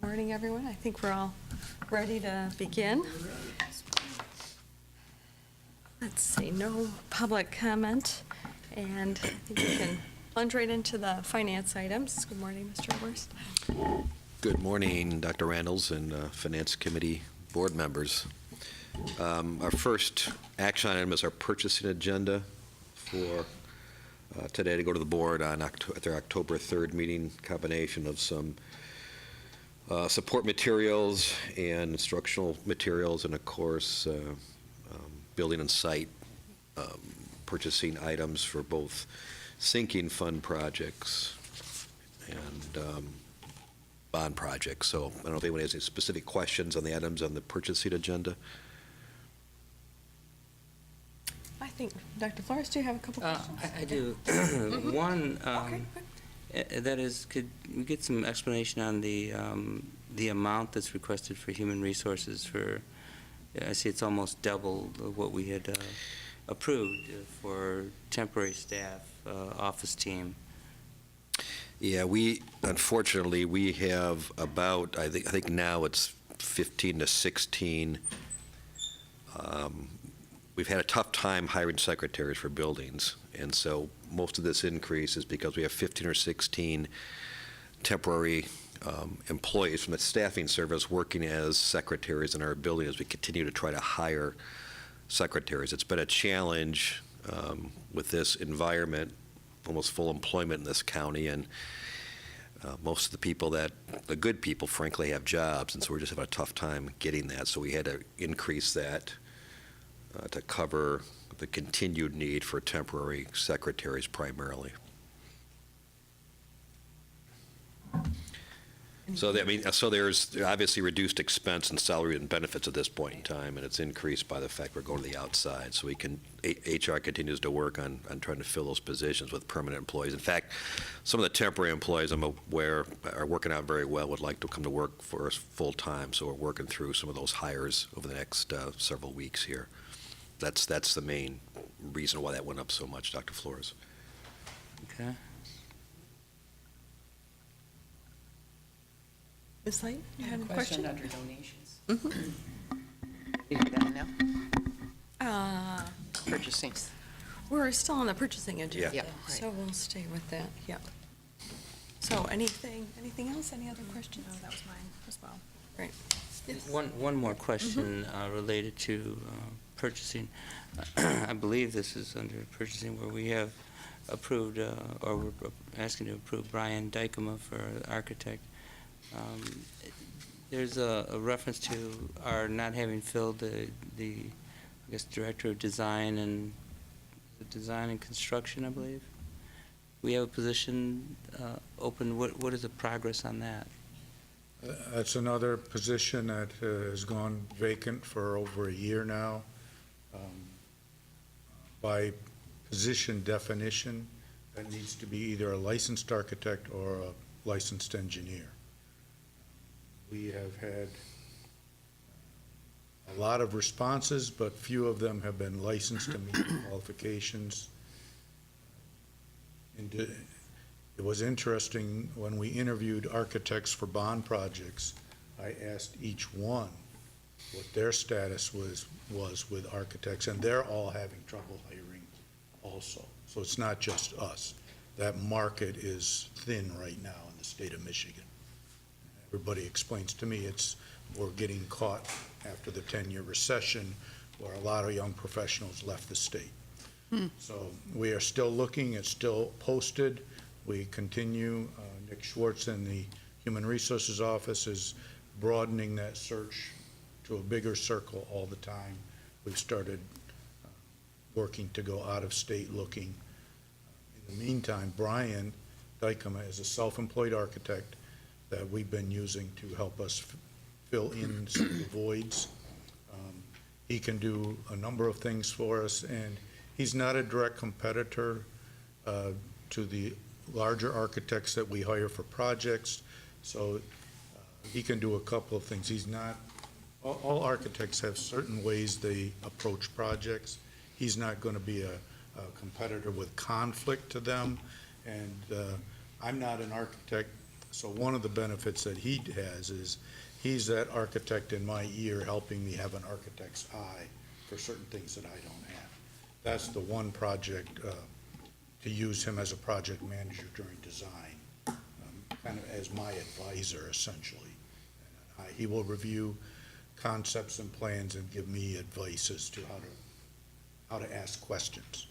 Morning, everyone. I think we're all ready to begin. Let's see, no public comment, and I think we can plunge right into the finance items. Good morning, Mr. Worst. Good morning, Dr. Randalls and Finance Committee board members. Our first action item is our purchasing agenda for today to go to the board on at their October 3rd meeting, combination of some support materials and instructional materials, and of course building and site purchasing items for both sinking fund projects and bond projects. So I don't know if anyone has any specific questions on the items on the purchasing agenda. I think, Dr. Flores, do you have a couple questions? I do. One, that is, could we get some explanation on the amount that's requested for human resources for, I see it's almost double of what we had approved for temporary staff, office team. Yeah, unfortunately, we have about, I think now it's 15 to 16. We've had a tough time hiring secretaries for buildings, and so most of this increase is because we have 15 or 16 temporary employees from the staffing service working as secretaries in our building as we continue to try to hire secretaries. It's been a challenge with this environment, almost full employment in this county, and most of the good people, frankly, have jobs, and so we're just having a tough time getting that. So we had to increase that to cover the continued need for temporary secretaries primarily. So there's obviously reduced expense and salary and benefits at this point in time, and it's increased by the fact we're going to the outside. So HR continues to work on trying to fill those positions with permanent employees. In fact, some of the temporary employees I'm aware are working out very well, would like to come to work for us full time. So we're working through some of those hires over the next several weeks here. That's the main reason why that went up so much, Dr. Flores. Okay. Ms. Light, you have a Question question? under donations. Mm-hmm. You do that now? Purchasing. We're still on the purchasing agenda, Yeah. so we'll stay with that, yeah. So anything else? Any other questions? No, that was mine as well. Great. Yes. One more question related to purchasing. I believe this is under purchasing where we have approved, or we're asking to approve Brian Dykema for architect. There's a reference to our not having filled the I guess, director of design and construction, I believe. We have a position open. What is the progress on that? That's another position that has gone vacant for over a year now. By position definition, that needs to be either a licensed architect or a licensed engineer. We have had a lot of responses, but few of them have been licensed to meet the qualifications. And it was interesting, when we interviewed architects for bond projects, I asked each one what their status was with architects, and they're all having trouble hiring also. So it's not just us. That market is thin right now in the state of Michigan. Everybody explains to me we're getting caught after the 10-year recession where a lot of young professionals left the state. So we are still looking. It's still posted. We continue. Nick Schwartz in the Human Resources Office is broadening that search to a bigger circle all the time. We've started working to go out of state looking. In the meantime, Brian Dykema is a self-employed architect that we've been using to help us fill in some of the voids. He can do a number of things for us, and he's not a direct competitor to the larger architects that we hire for projects, so he can do a couple of things. He's not, all architects have certain ways they approach projects. He's not going to be a competitor with conflict to them, and I'm not an architect So one of the benefits that he has is he's that architect in my ear helping me have an architect's eye for certain things that I don't have. That's the one project, to use him as a project manager during design, kind of as my advisor essentially. He will review concepts and plans and give me advice as to how to ask questions.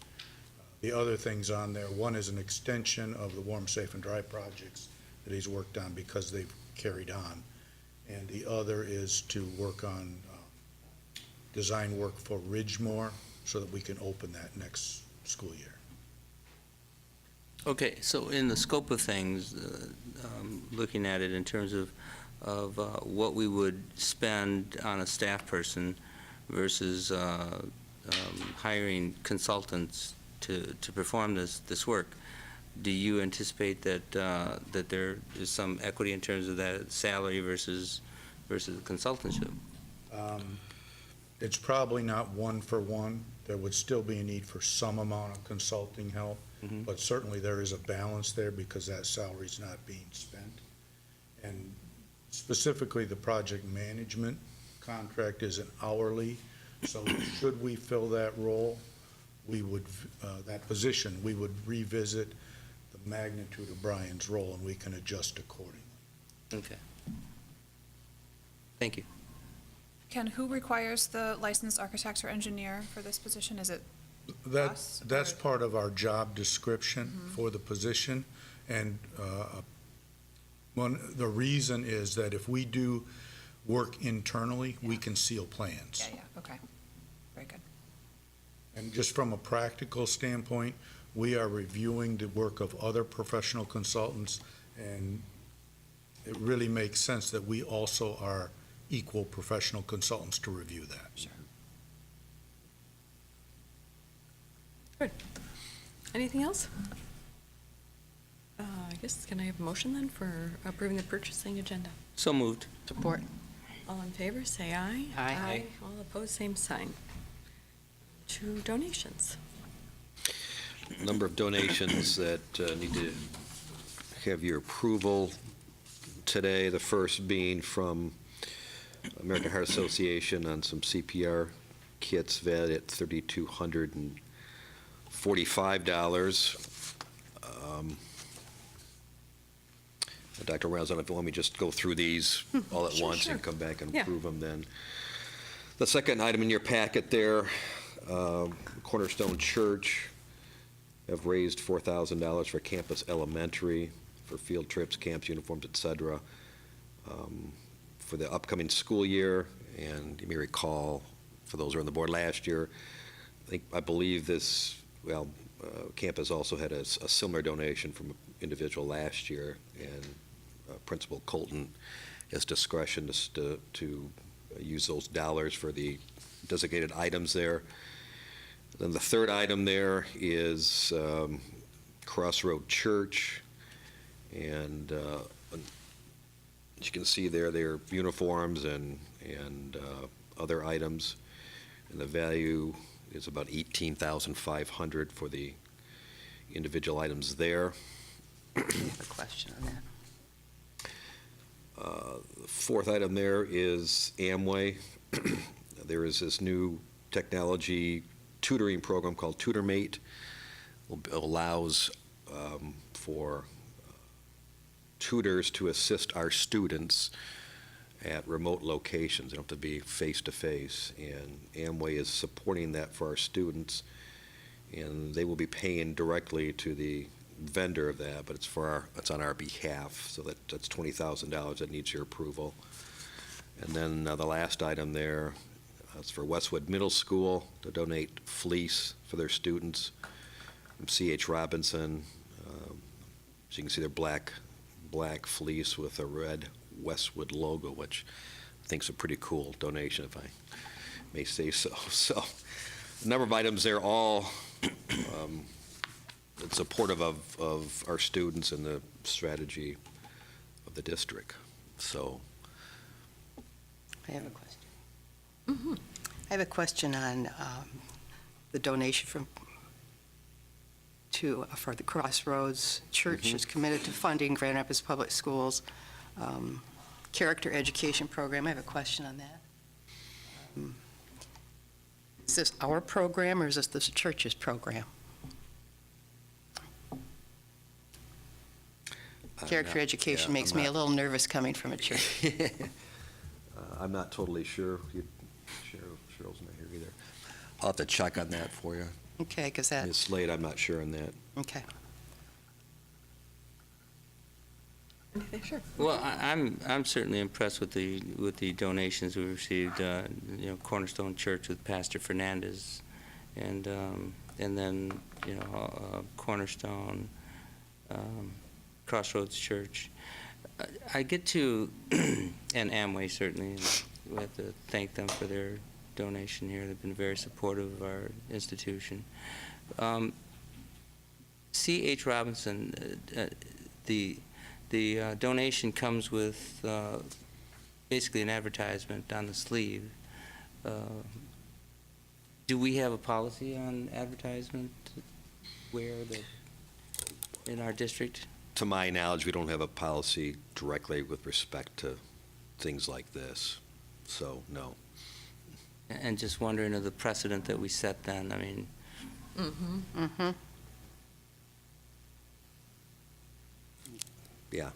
The other things on there, one is an extension of the warm, safe, and dry projects that he's worked on because they've carried on. And the other is to work on design work for Ridgemore so that we can open that next school year. Okay, so in the scope of things, looking at it in terms of what we would spend on a staff person versus hiring consultants to perform this work, do you anticipate that there is some equity in terms of that salary versus consultantship? It's probably not one for one. There would still be a need for some amount of consulting help, Mhm. but certainly there is a balance there because that salary's not being spent. And specifically, the project management contract is an hourly, so should we fill that role, we would, that position, we would revisit the magnitude of Brian's role and we can adjust accordingly. Okay. Thank you. Ken, who requires the licensed architect or engineer for this position? Is it us, That's or- part of our job description for the position, and the reason is that if we do work internally, we can seal plans. Yeah, okay. Very good. And just from a practical standpoint, we are reviewing the work of other professional consultants, and it really makes sense that we also are equal professional consultants to review that. Sure. Anything else? I guess, can I have a motion then for approving the purchasing agenda? So moved. Support. All in favor, say aye. Aye. All opposed, same sign. To donations. Number of donations that need to have your approval today. The first being from American Heart Association on some CPR kits valued at $3,245. Dr. Reynolds, I don't know if you want me to just go through these all at once and come back and Yeah. approve them then. The second item in your packet there, Cornerstone Church have raised $4,000 for Campus Elementary, for field trips, camps, uniforms, et cetera, for the upcoming school year. And you may recall, for those who were on the board last year, I believe this, campus also had a similar donation from an individual last year, and Principal Colton has discretion to use those dollars for the designated items there. Then the third item there is Crossroad Church, and as you can see there, their uniforms and other items, and the value is about $18,500 for the individual items there. I have a question on that. The fourth item there is Amway. There is this new technology tutoring program called TutorMate. It allows for tutors to assist our students at remote locations. They don't have to be face-to-face, and Amway is supporting that for our students, and they will be paying directly to the vendor of that, but it's on our behalf, so that's $20,000 that needs your approval. And then the last item there, it's for Westwood Middle School to donate fleece for their students from C.H. Robinson. So you can see their black fleece with a red Westwood logo, which I think is a pretty cool donation, if I may say so. So a number of items there, all supportive of our students and the strategy of the district. So I have a question. I have a question on the donation for the Crossroads Church is committed to funding Grand Rapids Public Schools character education program. I have a question on that. Is this our program, or is this church's program? Character education makes me a little nervous coming from a church. I'm not totally sure. Cheryl's not here either. I'll have to check on that for you. Okay, because that, Ms. Slade, I'm not sure on that. okay. Anything? Sure. Well, I'm certainly impressed with the donations we received. Cornerstone Church with Pastor Fernandez, and then Cornerstone, Crossroads Church. I get to, and Amway certainly. And we have to thank them for their donation here. They've been very supportive of our institution. C.H. Robinson, the donation comes with basically an advertisement on the sleeve. Do we have a policy on advertisement in our district? To my knowledge, we don't have a policy directly with respect to things like this, so no. And just wondering of the precedent that we set then. I mean, Mm-hmm. Yeah.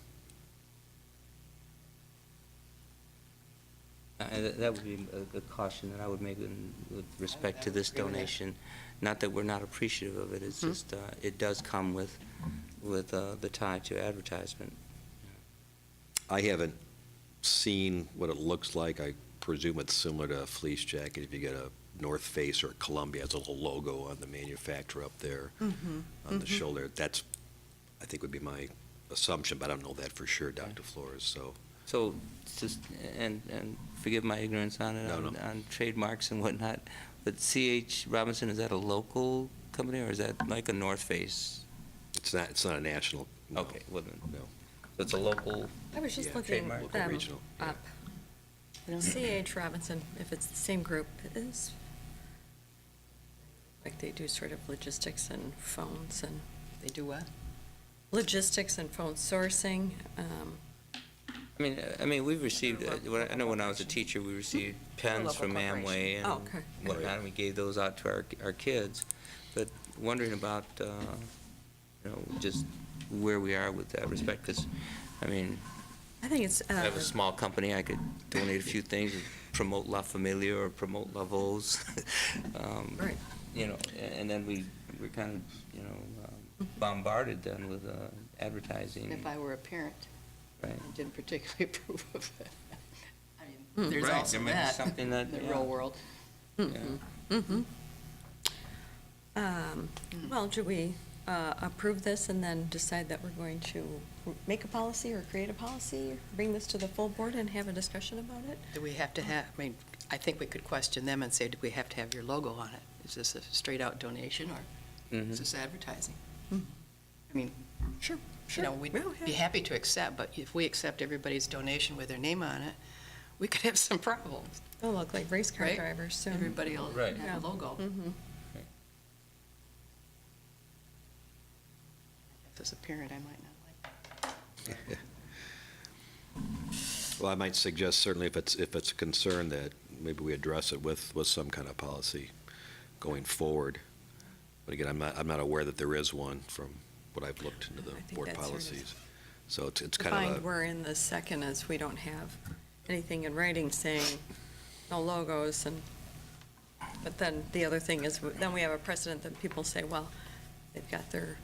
that would be a caution that I would make with respect to this donation. Not that we're not appreciative of it, it's just, it does come with the tie to advertisement. I haven't seen what it looks like. I presume it's similar to a fleece jacket. If you get a North Face or a Columbia, it's a little logo on the manufacturer up there on the shoulder. That's, I think, would be my assumption, but I don't know that for sure, Dr. Flores, so. So, just, and forgive my ignorance on it, No. on trademarks and whatnot, but C.H. Robinson, is that a local company, or is that like a North Face? It's not a national. No. Okay, well then, No. so it's a local, I was just Yeah, looking trademark. Local them regional, yeah. up. C.H. Robinson, if it's the same group, is like they do sort of logistics and phones and They do what? logistics and phone sourcing. I mean, we've received, I know when I was a teacher, we received pens local from corporation. Amway and Oh, okay. whatnot, and we gave those out to our kids. But wondering about, just where we are with that respect, because, I mean, I think it's, I have a small company, I could donate a few things, promote La Familia or promote La Vos. right. And then we're kind of, bombarded then with advertising. If I were a parent, Right. I didn't particularly approve of it. I mean, there's Right, also I mean, that something in that, the yeah. real world. Yeah. Well, do we approve this and then decide that we're going to make a policy or create a policy, bring this to the full board and have a discussion about it? Do we have to have, I mean, I think we could question them and say, do we have to have your logo on it? Is this a straight-out donation, or Mhm. is this advertising? Mhm. I mean, Sure, we'd Yeah, be yeah. happy to accept, but if we accept everybody's donation with their name on it, we could have some problems. They'll look like race car Right. drivers soon. Everybody will Right. have a logo. Mhm. As a parent, I might not like that. Well, I might suggest certainly if it's a concern that maybe we address it with some kind of policy going forward. But again, I'm not aware that there is one from what I've looked into the I think board that's sort of policies. So it's The kind bind of a, we're in the second is we don't have anything in writing saying no logos and, but then the other thing is, then we have a precedent that people say, well, they've got their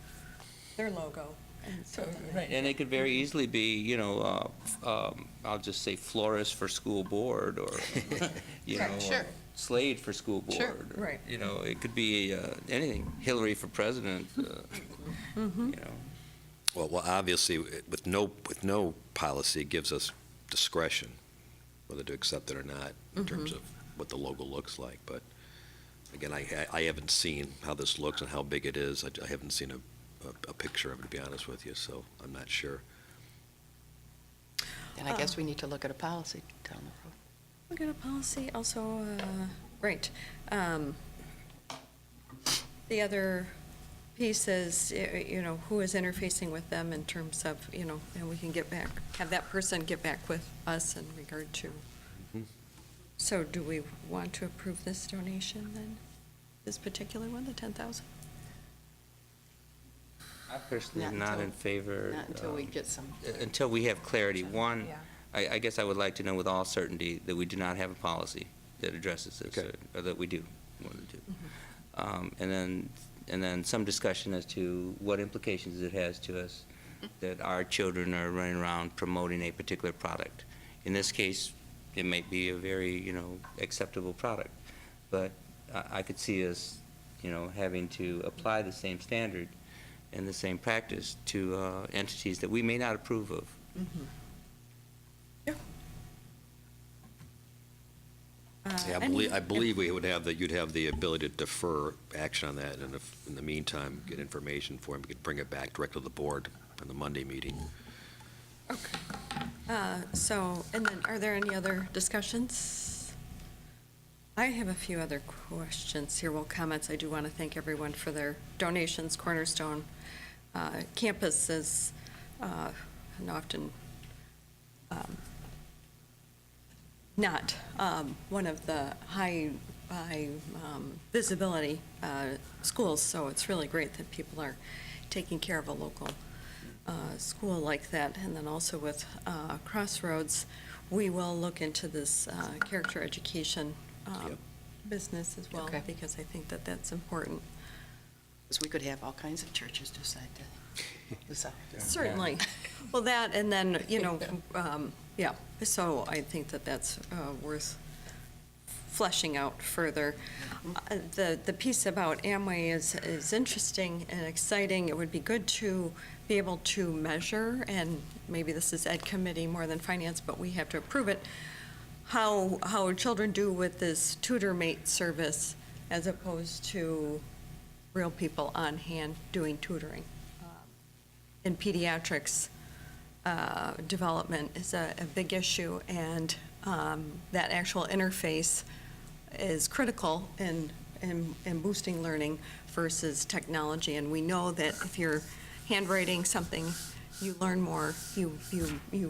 logo. And so then Right, and it could very easily be, I'll just say Flores for school board, or, Right, sure. Slade for school board. Sure. or, Right. It could be anything, Hillary for president, well, obviously, with no policy, it gives us discretion whether to accept it or not in terms of what the logo looks like. But again, I haven't seen how this looks and how big it is. I haven't seen a picture of it, to be honest with you, so I'm not sure. And I guess we need to look at a policy down the road. we got a policy also, right. The other piece is, who is interfacing with them in terms of, and we can get back, have that person get back with us in regard to. So do we want to approve this donation then? This particular one, the 10,000? I personally am Not not until- in favor. Not until we get some. Until we have clarity. One, Yeah. I guess I would like to know with all certainty that we do not have a policy that addresses this, Okay. or that we do, more than two. And then some discussion as to what implications it has to us that our children are running around promoting a particular product. In this case, it may be a very, acceptable product, but I could see us, having to apply the same standard and the same practice to entities that we may not approve of. Yeah, I believe we would have you'd have the ability to defer action on that, and if, in the meantime, get information for him, we could bring it back directly to the board on the Monday meeting. Okay. So, and then, are there any other discussions? I have a few other questions here, well, comments. I do want to thank everyone for their donations. Cornerstone campus is and often not one of the high visibility schools, so it's really great that people are taking care of a local school like that. And then also with Crossroads, we will look into this character education Yep. business as well, Okay. because I think that that's important. Because we could have all kinds of churches decide to do so. Certainly. Well, that, and then, yeah, so I think that that's worth fleshing out further. The piece about Amway is interesting and exciting. It would be good to be able to measure, and maybe this is Ed Committee more than Finance, but we have to approve it, how children do with this tutor mate service as opposed to real people on hand doing tutoring. In pediatrics, development is a big issue, and that actual interface is critical in boosting learning versus technology. And we know that if you're handwriting something, you learn more, you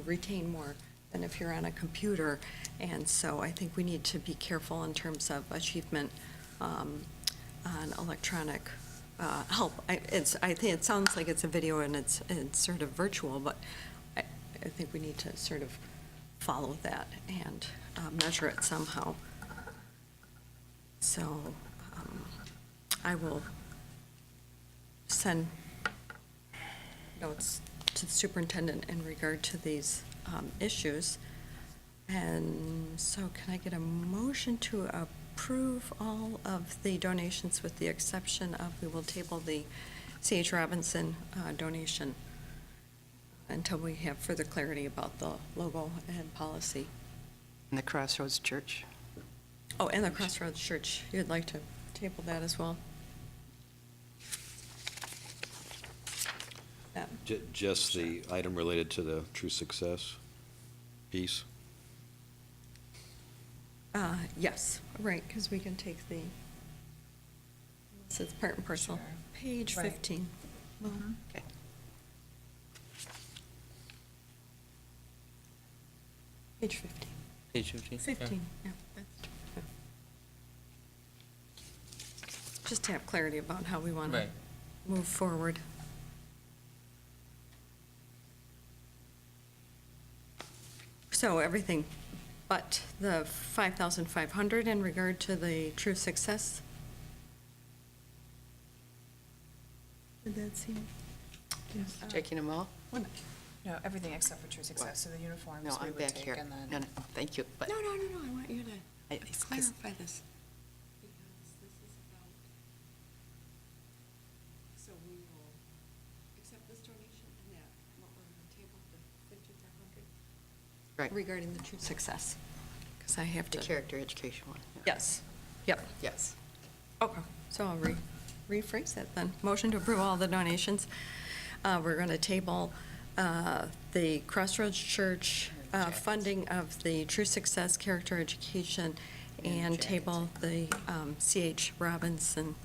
retain more than if you're on a computer. And so I think we need to be careful in terms of achievement on electronic help. I think it sounds like it's a video and it's sort of virtual, but I think we need to sort of follow that and measure it somehow. So I will send notes to the superintendent in regard to these issues. And so can I get a motion to approve all of the donations with the exception of, we will table the C.H. Robinson donation until we have further clarity about the logo and policy. And the Crossroads Church. Oh, and the Crossroads Church, you'd like to table that as well? Yeah. Just the item related to the True Success piece? Yes, right, because we can take the, this is part and parcel. Sure. Page Right. 15. Well, Okay. Page 15. Page 15? 15, yeah. That's yeah. Just to have clarity about how we want to Right. move forward. So everything but the 5,500 in regard to the True Success? Did that seem? Yes. Taking them all? No, everything except for True Success, so the uniforms No, we I'm would back take, here. and then. No, thank you, but. No, I want you to It's- clarify this. Because this is about, so we will accept this donation and that, what we're going to table, the 5,500? Right, Regarding the True Success, because I have the to. character education one. yeah. Yes, yep. Yes. Okay, so I'll rephrase that then. Motion to approve all the donations. We're going to table the Crossroads Church funding of the True Success Character Education and table the C.H. Robinson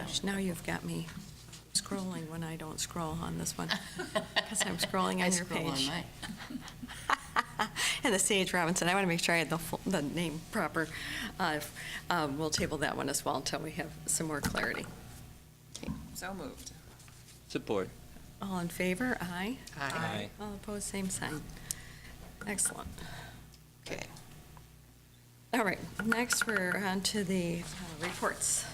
Gosh, now you've got me scrolling when I don't scroll on this one, because I'm scrolling on your page. And the C.H. Robinson, I want to make sure I had the name proper. We'll table that one as well until we have some more clarity. So moved. Support. All in favor? Aye. Aye. All opposed, same sign. Excellent. Okay. All right, next we're on to the reports.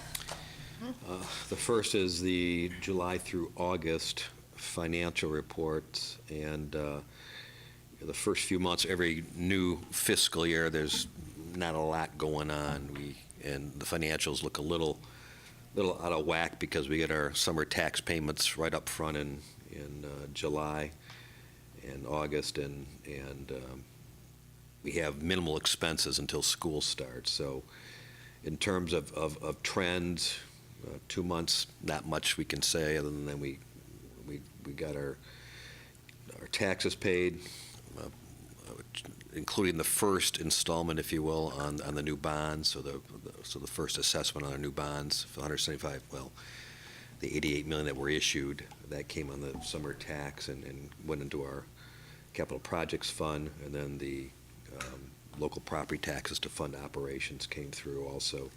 The first is the July through August financial reports, and the first few months, every new fiscal year, there's not a lot going on. And the financials look a little out of whack because we get our summer tax payments right up front in July and August, and we have minimal expenses until school starts. So in terms of trends, 2 months, not much we can say, other than we got our taxes paid, including the first installment, if you will, on the new bonds. So the first assessment on our new bonds, for 175, well, the 88 million that were issued, that came on the summer tax and went into our capital projects fund, and then the local property taxes to fund operations came through also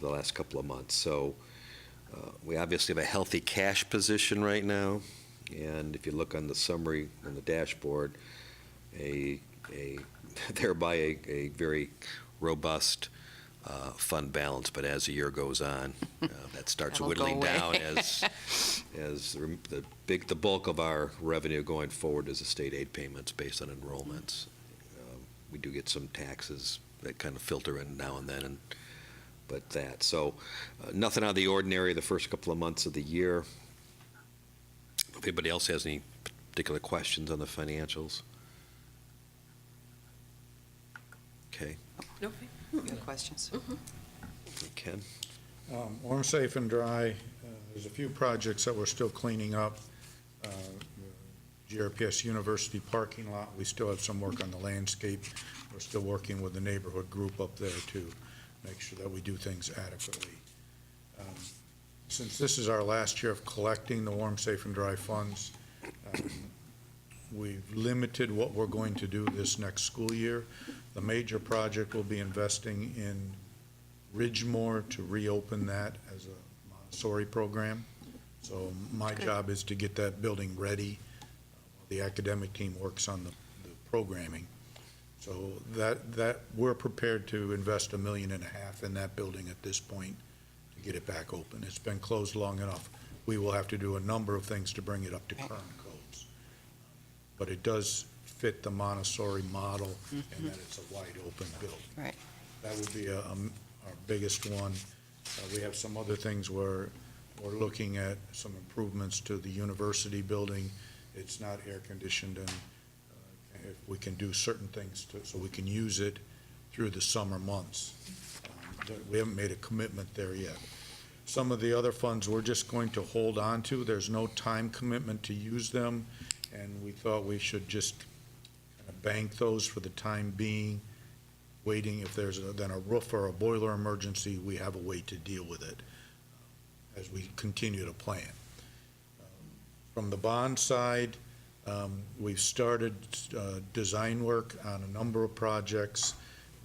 the last couple of months. So we obviously have a healthy cash position right now, and if you look on the summary on the dashboard, thereby a very robust fund balance. But as the year goes on, that starts That'll whittling go away. down as the bulk of our revenue going forward is the state aid payments based on enrollments. We do get some taxes that kind of filter in now and then, but that. So nothing out of the ordinary the first couple of months of the year. If anybody else has any particular questions on the financials? Okay, Okay. No questions? Ken? Warm, Safe, and Dry, there's a few projects that we're still cleaning up. GRPS University parking lot, we still have some work on the landscape. We're still working with the neighborhood group up there to make sure that we do things adequately. Since this is our last year of collecting the Warm, Safe, and Dry funds, we've limited what we're going to do this next school year. The major project will be investing in Ridgemore to reopen that as a Montessori program. So my job is to get that building ready. The academic team works on the programming. So that we're prepared to invest $1.5 million in that building at this point to get it back open. It's been closed long enough. We will have to do a number of things to bring it up to current codes. But it does fit the Montessori model in that it's a wide open building. Right. That would be our biggest one. We have some other things where we're looking at some improvements to the university building. It's not air conditioned, and if we can do certain things so we can use it through the summer months. We haven't made a commitment there yet. Some of the other funds we're just going to hold on to. There's no time commitment to use them, and we thought we should just kind of bank those for the time being, waiting if there's then a roof or a boiler emergency, we have a way to deal with it as we continue to plan. From the bond side, we've started design work on a number of projects.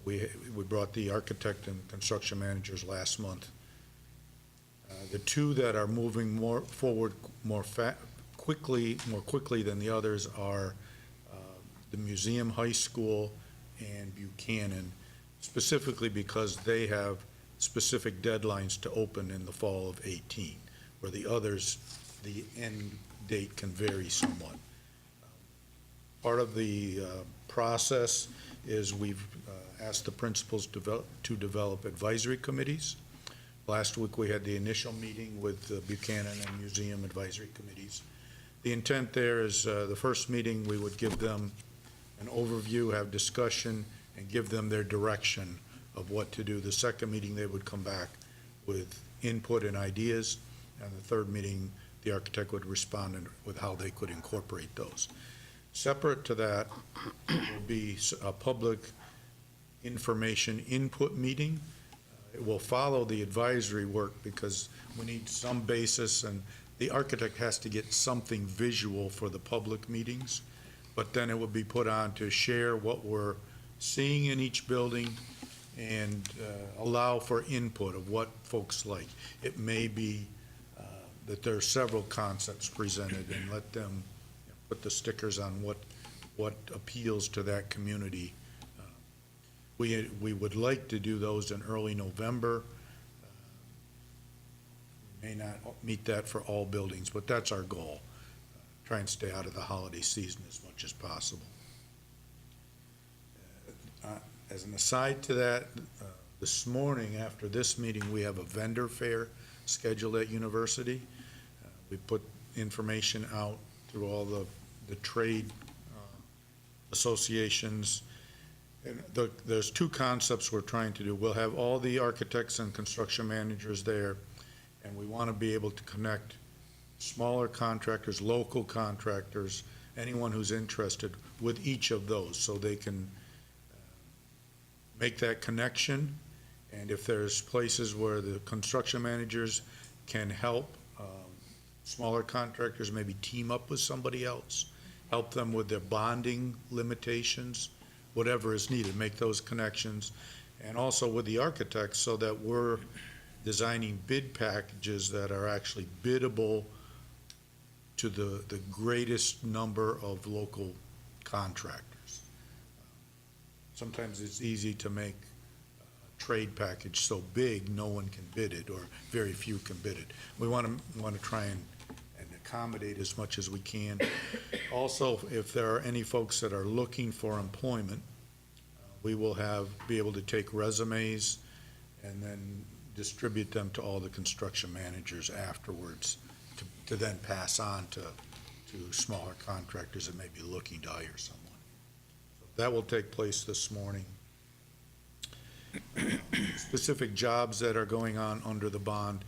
We brought the architect and construction managers last month. The two that are moving more forward more quickly than the others are the Museum High School and Buchanan, specifically because they have specific deadlines to open in the fall of 18, where the others, the end date can vary somewhat. Part of the process is we've asked the principals to develop advisory committees. Last week, we had the initial meeting with the Buchanan and Museum advisory committees. The intent there is the first meeting, we would give them an overview, have discussion, and give them their direction of what to do. The second meeting, they would come back with input and ideas, and the third meeting, the architect would respond with how they could incorporate those. Separate to that will be a public information input meeting. It will follow the advisory work because we need some basis, and the architect has to get something visual for the public meetings, but then it will be put on to share what we're seeing in each building and allow for input of what folks like. It may be that there are several concepts presented, and let them put the stickers on what appeals to that community. We would like to do those in early November. May not meet that for all buildings, but that's our goal. Try and stay out of the holiday season as much as possible. As an aside to that, this morning after this meeting, we have a vendor fair scheduled at University. We put information out through all the trade associations. And there's two concepts we're trying to do. We'll have all the architects and construction managers there, and we want to be able to connect smaller contractors, local contractors, anyone who's interested with each of those, so they can make that connection. And if there's places where the construction managers can help smaller contractors, maybe team up with somebody else, help them with their bonding limitations, whatever is needed, make those connections. And also with the architects, so that we're designing bid packages that are actually biddable to the greatest number of local contractors. Sometimes it's easy to make a trade package so big, no one can bid it, or very few can bid it. We want to try and accommodate as much as we can. Also, if there are any folks that are looking for employment, we will be able to take resumes and then distribute them to all the construction managers afterwards to then pass on to smaller contractors that may be looking to hire someone. So that will take place this morning. Specific jobs that are going on under the bond,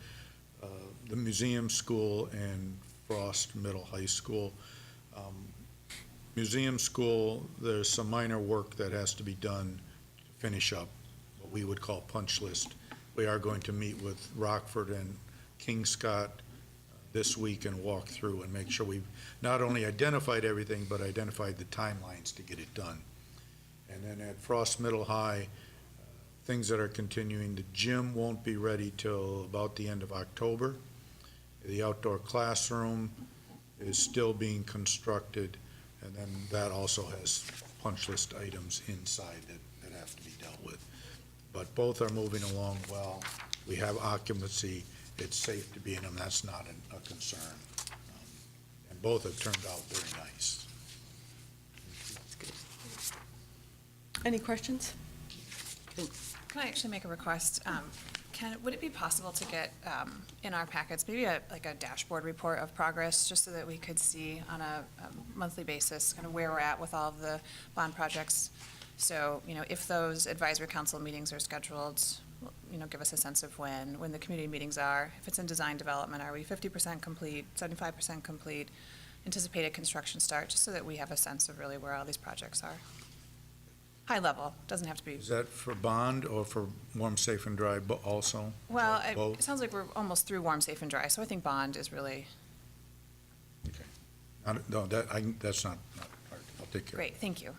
the museum school and Frost Middle High School. Museum school, there's some minor work that has to be done to finish up what we would call punch list. We are going to meet with Rockford and King Scott this week and walk through and make sure we've not only identified everything, but identified the timelines to get it done. And then at Frost Middle High, things that are continuing, the gym won't be ready till about the end of October. The outdoor classroom is still being constructed, and then that also has punch list items inside that have to be dealt with. But both are moving along well. We have occupancy. It's safe to be in them. That's not a concern. And both have turned out very nice. Any questions? Can I actually make a request? Would it be possible to get in our packets, maybe a dashboard report of progress, just so that we could see on a monthly basis kind of where we're at with all of the bond projects? So, if those advisory council meetings are scheduled, give us a sense of when the community meetings are. If it's in design development, are we 50% complete, 75% complete, anticipated construction start, just so that we have a sense of really where all these projects are. High level, doesn't have to be. Is that for bond or for warm, safe, and dry, but also? Well, Both? it sounds like we're almost through warm, safe, and dry, so I think bond is really Okay. No, that's not hard. I'll take care of it. great, thank you.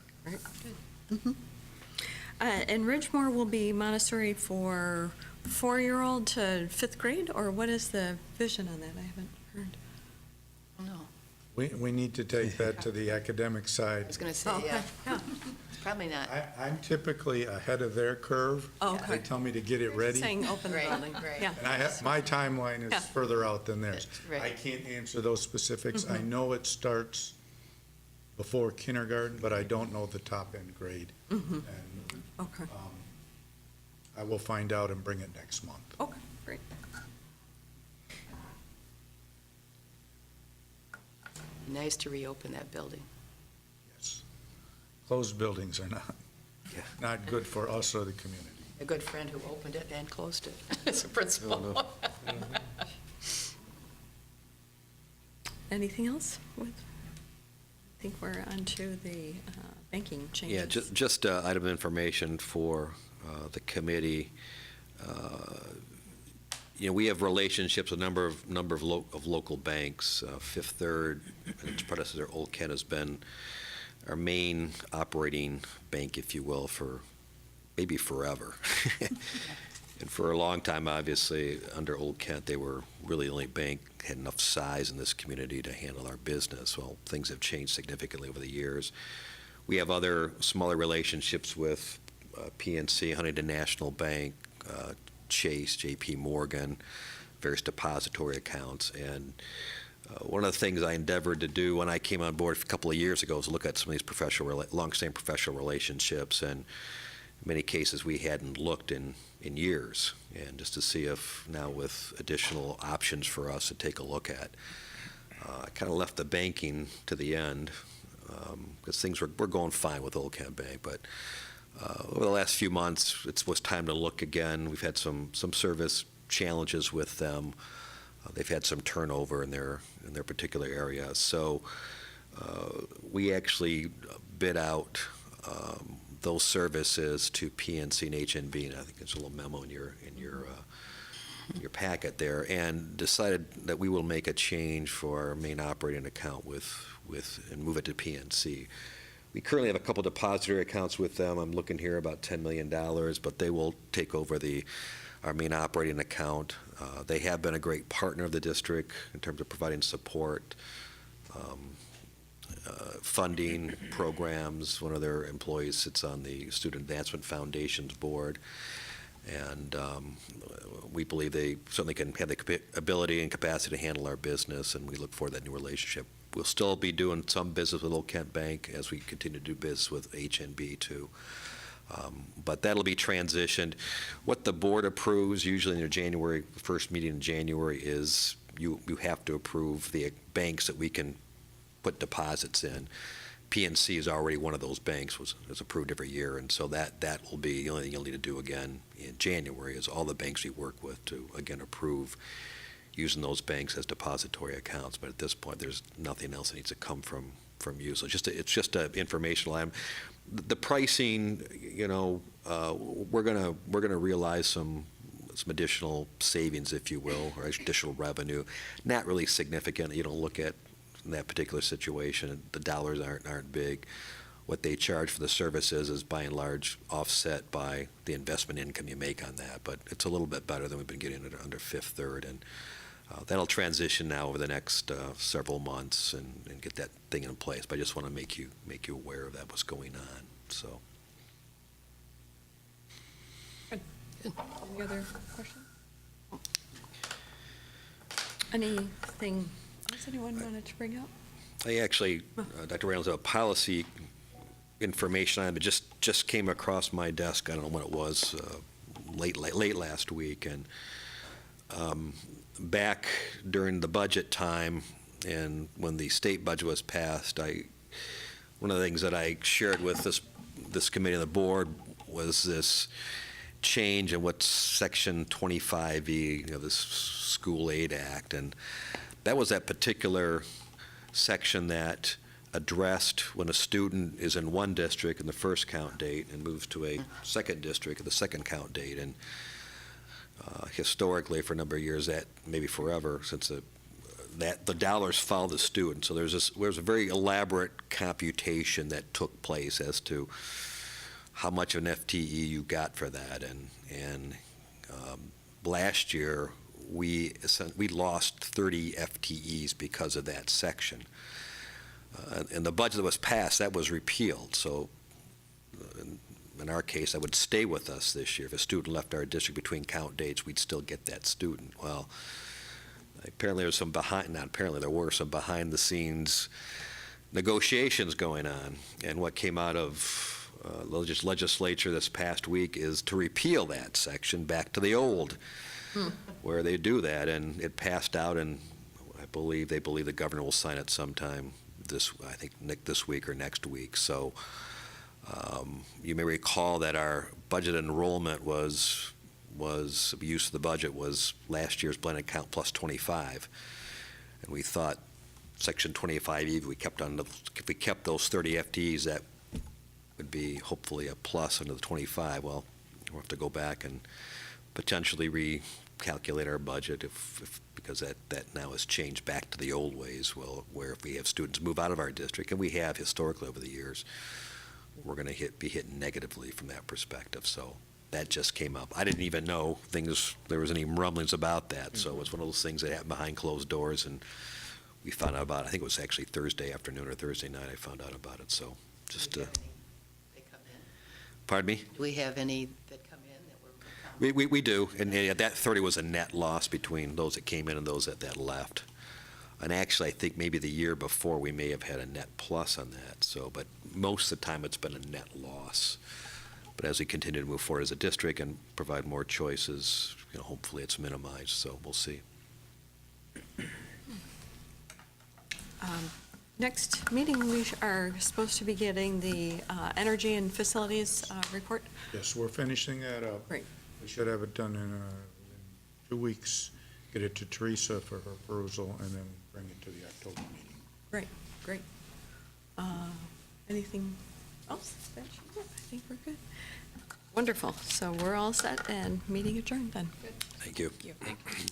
And Ridgemore will be Montessori for 4-year-old to 5th grade, or what is the vision on that? I haven't heard. No, We need to take that to the academic I side. was going to say, Oh, okay. yeah, probably not. I'm typically ahead of their curve. Oh, okay. They tell me to get it ready. Saying open the Right, building. right. Yeah. And my timeline Yeah. is further out than theirs. Right. I can't answer those specifics. I know it starts before kindergarten, but I don't know the top-end grade. And Okay, I will find out and bring it next month. okay, great. Nice to reopen that building. Yes. Closed buildings are not good for us or the community. A good friend who opened it and closed it as a principal. Anything else? I think we're on to the banking changes. Yeah, just item of information for the committee. We have relationships with a number of local banks. Fifth Third, and its predecessor, Old Kent, has been our main operating bank, if you will, for maybe forever. And for a long time, obviously, under Old Kent, they were really the only bank had enough size in this community to handle our business. Well, things have changed significantly over the years. We have other smaller relationships with PNC, Huntington National Bank, Chase, J.P. Morgan, various depository accounts. And one of the things I endeavored to do when I came on board a couple of years ago was look at some of these long-standing professional relationships. And in many cases, we hadn't looked in years, and just to see if now with additional options for us to take a look at. I kind of left the banking to the end because things were going fine with Old Kent Bank, but over the last few months, it was time to look again. We've had some service challenges with them. They've had some turnover in their particular area. So we actually bid out those services to PNC and HNB, and I think there's a little memo in your packet there, and decided that we will make a change for our main operating account and move it to PNC. We currently have a couple depository accounts with them. I'm looking here about $10 million, but they will take over our main operating account. They have been a great partner of the district in terms of providing support, funding programs. One of their employees sits on the Student Advancement Foundation's board, and we believe they certainly can have the ability and capacity to handle our business, and we look forward to that new relationship. We'll still be doing some business with Old Kent Bank as we continue to do business with HNB too. But that'll be transitioned. What the board approves usually in their January, first meeting in January, is you have to approve the banks that we can put deposits in. PNC is already one of those banks, is approved every year, and so that will be the only thing you'll need to do again in January is all the banks we work with to, again, approve using those banks as depository accounts. But at this point, there's nothing else that needs to come from you. So it's just an informational item. The pricing, we're gonna realize some additional savings, if you will, or additional revenue. Not really significant. You don't look at in that particular situation, the dollars aren't big. What they charge for the services is by and large offset by the investment income you make on that. But it's a little bit better than we've been getting under Fifth Third, and that'll transition now over the next several months and get that thing in place. But I just want to make you aware of that, what's going on. So. Any other questions? Anything else anyone wanted to bring up? I actually, Dr. Reynolds, have a policy information on it, but just came across my desk. I don't know when it was, late last week, and back during the budget time and when the state budget was passed, one of the things that I shared with this committee and the board was this change in what's Section 25E, this School Aid Act, and that was that particular section that addressed when a student is in one district in the first count date and moves to a second district at the second count date. And historically, for a number of years, that maybe forever, since the dollars follow the student. So there's a very elaborate computation that took place as to how much of an FTE you got for that. And last year, we lost 30 FTEs because of that section. And the budget that was passed, that was repealed. So in our case, that would stay with us this year. If a student left our district between count dates, we'd still get that student. Well, apparently there were some behind-the-scenes negotiations going on. And what came out of legislature this past week is to repeal that section back to the old, where they do that. And it passed out, and I believe the governor will sign it sometime this week or next week. So you may recall that our budget enrollment was use of the budget was last year's blended count plus 25, and we thought Section 25E, if we kept those 30 FTEs, that would be hopefully a plus under the 25. Well, we'll have to go back and potentially recalculate our budget because that now has changed back to the old ways, well, where if we have students move out of our district, and we have historically over the years, we're going to be hit negatively from that perspective. So that just came up. I didn't even know there was any rumblings about that. So it's one of those things that happened behind closed doors, and we found out about it. I think it was actually Thursday afternoon or Thursday night I found out about it. So just, Do we have any that come in? pardon me? Do we have any that come in that were? We do, and that 30 was a net loss between those that came in and those that left. And actually, I think maybe the year before, we may have had a net plus on that, but most of the time, it's been a net loss. But as we continue to move forward as a district and provide more choices, hopefully it's minimized, so we'll see. Next meeting, we are supposed to be getting the energy and facilities report. Yes, we're finishing that up. Great. We should have it done in 2 weeks, get it to Teresa for her perusal, and then bring it to the October meeting. Great. Anything else? I think we're good. Wonderful. So we're all set and meeting adjourned then. Thank you. Thank you.